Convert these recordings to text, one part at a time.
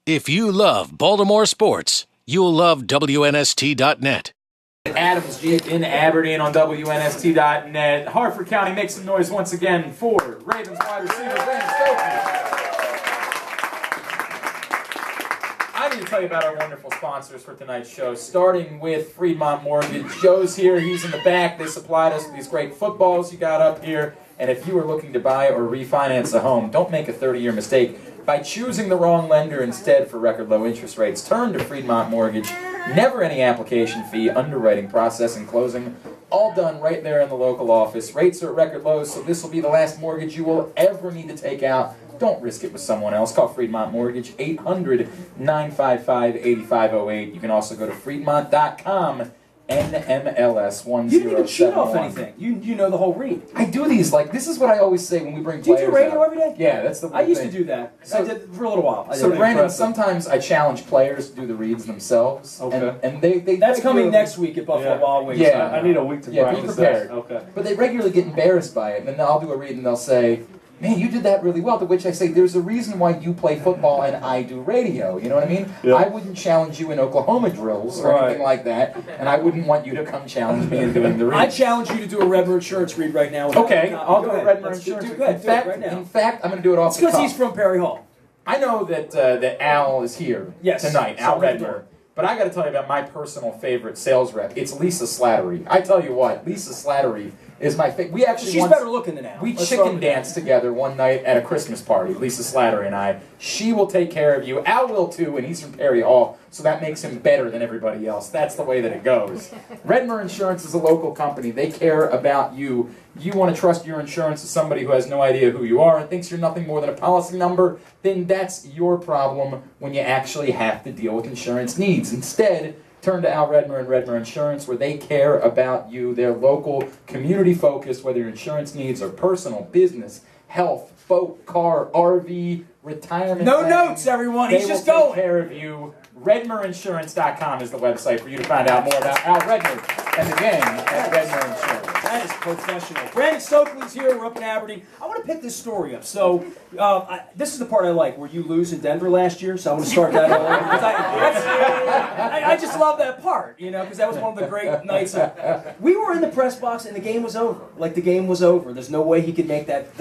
If you love Baltimore sports, you'll love WNST.net. Adams Jeep in Aberdeen on WNST.net. Hartford County makes some noise once again for Ravens wide receiver Brandon Stokley. I need to tell you about our wonderful sponsors for tonight's show, starting with Fremont Mortgage. Joe's here. He's in the back. They supplied us with these great footballs you got up here. And if you are looking to buy or refinance a home, don't make a 30-year mistake by choosing the wrong lender instead for record low interest rates. Turn to Fremont Mortgage. Never any application fee, underwriting, process, and closing. All done right there in the local office. Rates are at record lows, so this will be the last mortgage you will ever need to take out. Don't risk it with someone else. Call Fremont Mortgage, 800-955-8508. You can also go to Fremont.com. NMLS 1071. You didn't even shoot off anything. You know the whole read. I do these, like, this is what I always say when we bring players. Do you do radio every day? Yeah, that's the I used to do that. I did for a little while. So, Brandon, sometimes I challenge players to do the reads themselves. Okay. And they That's coming next week at Buffalo Wild Wings. Yeah. I need a week to practice. Be prepared. Okay. But they regularly get embarrassed by it. And then I'll do a read and they'll say, man, you did that really well. To which I say, there's a reason why you play football and I do radio. You know what I mean? Yeah. I wouldn't challenge you in Oklahoma drills or anything like that. And I wouldn't want you to come challenge me in doing the read. I challenge you to do a Redmer Insurance read right now. Okay, I'll do a Redmer Insurance read. In fact, I'm going to do it off the top. because he's from Perry Hall. I know that that Al is here tonight, Al Redmer. But I got to tell you about my personal favorite sales rep. It's Lisa Slattery. I tell you what, Lisa Slattery is my favorite. We actually She's better looking than Al. We chicken danced together one night at a Christmas party, Lisa Slattery and I. She will take care of you. Al will too, and he's from Perry Hall, so that makes him better than everybody else. That's the way that it goes. Redmer Insurance is a local company. They care about you. You want to trust your insurance to somebody who has no idea who you are and thinks you're nothing more than a policy number, then that's your problem when you actually have to deal with insurance needs. Instead, turn to Al Redmer and Redmer Insurance, where they care about you. They're local, community-focused, whether your insurance needs are personal, business, health, boat, car, RV, retirement. No notes, everyone. He's just going. They will take care of you. RedmerInsurance.com is the website for you to find out more about Al Redmer and the gang at Redmer Insurance. That is professional. Brandon Stokley's here. We're up in Aberdeen. I want to pick this story up. So, this is the part I like, where you lose in Denver last year. So I'm going to start that over. I just love that part, because that was one of the great nights. We were in the press box, and the game was over. Like, the game was over. There's no way he could make that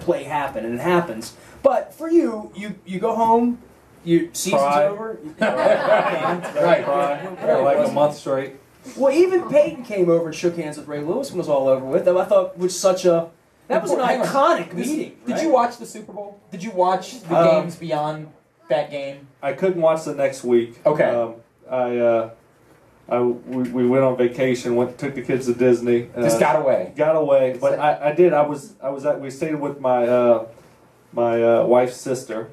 play happen, and it happens. But for you go home. Your season's over. Right. Like a month straight. Well, even Peyton came over and shook hands with Ray Lewis when it was all over with. I thought was such a that was an iconic meeting. Did you watch the Super Bowl? Did you watch the games beyond that game? I couldn't watch the next week. Okay. We went on vacation. Took the kids to Disney. Just got away. Got away, but I did. We stayed with my wife's sister.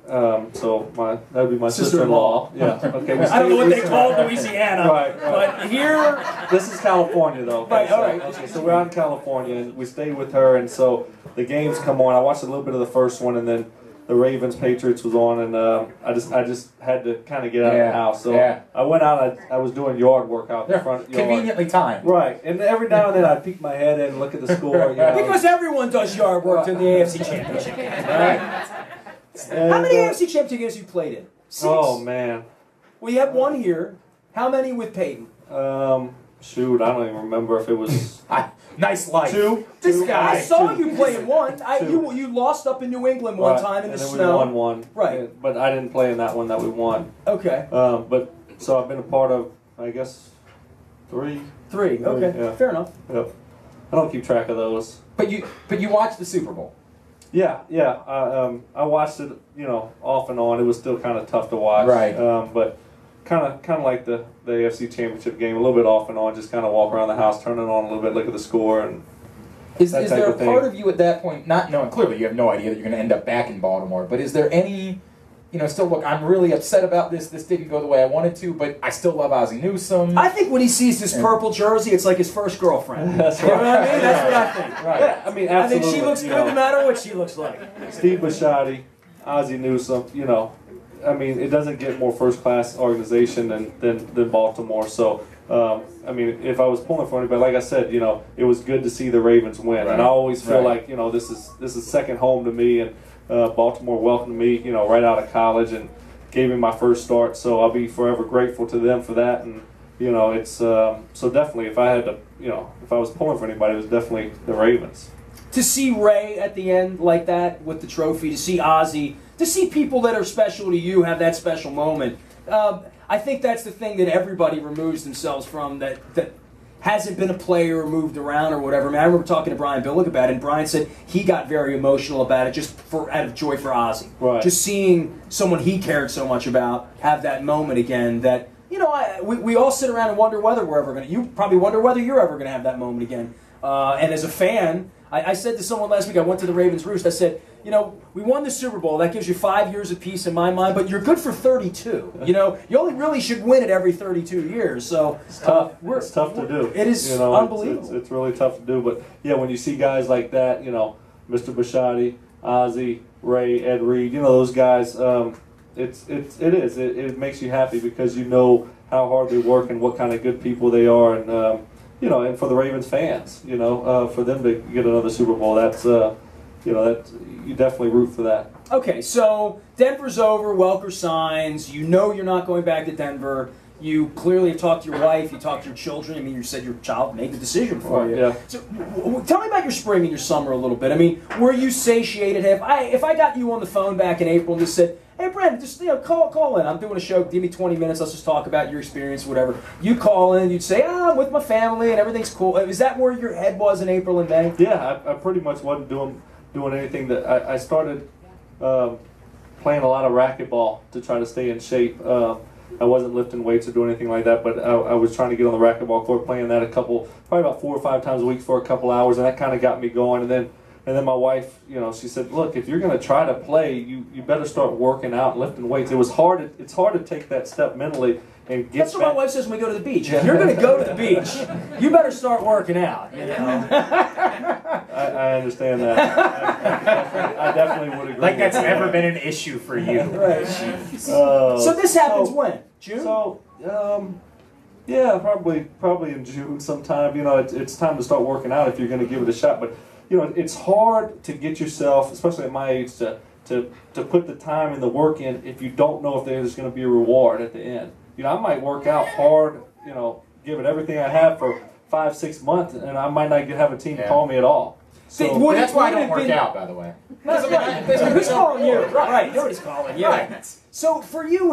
So that would be my sister-in-law. Yeah. Okay. I don't know what they call Louisiana. Right. But here, this is California, though. Right. All right. Okay. So we're out in California, and we stayed with her, and so the games come on. I watched a little bit of the first one, and then the Ravens Patriots was on, and I just had to kind of get out of the house. So I went out. I was doing yard work out in the front yard. Conveniently timed. Right. And every now and then I'd peek my head in and look at the score. Because everyone does yard work in the AFC Championship game, right? How many AFC Championship games have you played in? 6. Oh man. Well, you have one here. How many with Peyton? Shoot, I don't even remember if it was nice life. 2. This guy. I saw you play in one. You lost up in New England one time in the snow. And then we won one. Right. But I didn't play in that one that we won. Okay. But so I've been a part of, I guess, 3. 3. Okay. Yeah. Fair enough. Yep. I don't keep track of those. But you watched the Super Bowl. Yeah. I watched it, off and on. It was still kind of tough to watch. Right. But kind of like the AFC Championship game, a little bit off and on. Just kind of walk around the house, turn it on a little bit, look at the score, and is there a part of you at that point, not knowing clearly you have no idea that you're going to end up back in Baltimore, but is there any, still look, I'm really upset about this. This didn't go the way I wanted to, but I still love Ozzie Newsome. I think when he sees this purple jersey, it's like his first girlfriend. That's right. You know what I mean? That's what I think. Right. Yeah, I mean, absolutely. I think she looks good no matter what she looks like. Steve Bisciotti, Ozzie Newsome, I mean, it doesn't get more first-class organization than Baltimore. So, if I was pulling for anybody, like I said, it was good to see the Ravens win, and I always feel like this is second home to me, and Baltimore welcomed me, right out of college, and gave me my first start. So I'll be forever grateful to them for that. And it's so definitely if I had to, if I was pulling for anybody, it was definitely the Ravens. To see Ray at the end like that with the trophy, to see Ozzie, to see people that are special to you have that special moment. I think that's the thing that everybody removes themselves from that hasn't been a player or moved around or whatever. I mean, I remember talking to Brian Billick about it, and Brian said he got very emotional about it just out of joy for Ozzie. Right. Just seeing someone he cared so much about have that moment again that, we all sit around and wonder whether we're ever going to, you probably wonder whether you're ever going to have that moment again. And as a fan, I said to someone last week, I went to the Ravens Roost, I said, we won the Super Bowl. That gives you 5 years of peace in my mind, but you're good for 32. You only really should win it every 32 years. So it's tough. It's tough to do. It is unbelievable. It's really tough to do. But yeah, when you see guys like that, Mr. Bisciotti, Ozzie, Ray, Ed Reed, those guys, it makes you happy because you know how hard they work and what kind of good people they are, and and for the Ravens fans, for them to get another Super Bowl, that's that you definitely root for that. Okay, so Denver's over. Welker signs. You're not going back to Denver. You clearly have talked to your wife. You talked to your children. I mean, you said your child made the decision for you. Yeah. So, tell me about your spring and your summer a little bit. I mean, were you satiated? If I got you on the phone back in April and just said, "Hey, Brent, just call in. I'm doing a show. Give me 20 minutes. Let's just talk about your experience, whatever." You call in. You'd say, "I'm with my family and everything's cool." Is that where your head was in April and May? Yeah, I pretty much wasn't doing anything. That I started playing a lot of racquetball to try to stay in shape. I wasn't lifting weights or doing anything like that, but I was trying to get on the racquetball court, playing that probably about 4 or 5 times a week for a couple hours, and that kind of got me going. And then my wife, she said, "Look, if you're going to try to play, you better start working out and lifting weights." It was hard. It's hard to take that step mentally and get. That's what my wife says when we go to the beach. If you're going to go to the beach, you better start working out. I understand that. I definitely would agree. Like that's never been an issue for you. Right. So this happens when? June? So, yeah, probably in June sometime. It's time to start working out if you're going to give it a shot. But, it's hard to get yourself, especially at my age, to put the time and the work in if you don't know if there's going to be a reward at the end. I might work out hard, give it everything I have for 5-6 months, and I might not have a team call me at all. So that's why I don't work out, by the way. Who's calling you? Right, nobody's calling you. Right. So for you,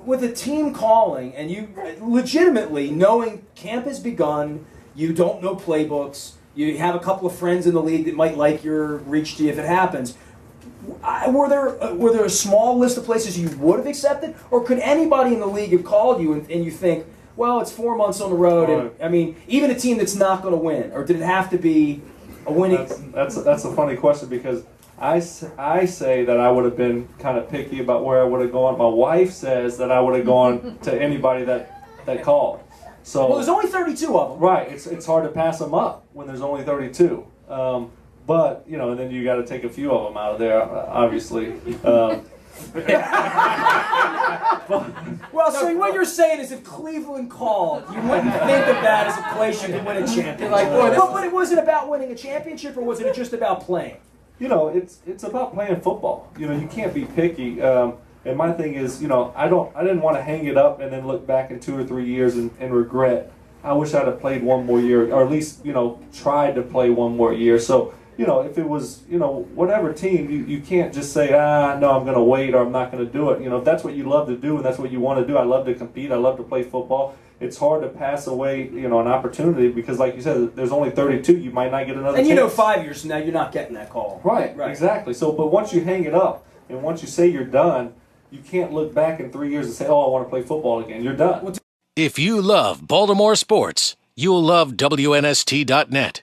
with a team calling, and you legitimately knowing camp has begun, you don't know playbooks, you have a couple of friends in the league that might like your reach to you if it happens. Were there a small list of places you would have accepted, or could anybody in the league have called you and you think, well, it's 4 months on the road, and I mean, even a team that's not going to win, or did it have to be a winning? That's a funny question because I say that I would have been kind of picky about where I would have gone. My wife says that I would have gone to anybody that called. So well, there's only 32 of them. Right. It's hard to pass them up when there's only 32. But and then you got to take a few of them out of there, obviously. Well, so what you're saying is if Cleveland called, you wouldn't think of that as a place you could win a championship. But it wasn't about winning a championship, or was it just about playing? It's about playing football. You can't be picky. And my thing is, I didn't want to hang it up and then look back in 2 or 3 years and regret. I wish I'd have played one more year, or at least tried to play one more year. So. If it was, whatever team, you can't just say, no, I'm going to wait or I'm not going to do it. If that's what you love to do and that's what you want to do, I love to compete, I love to play football. It's hard to pass away, an opportunity because, like you said, there's only 32. You might not get another chance. And 5 years from now, you're not getting that call. Right, exactly. So, but once you hang it up and once you say you're done, you can't look back in 3 years and say, oh, I want to play football again. You're done. If you love Baltimore sports, you'll love WNST.net.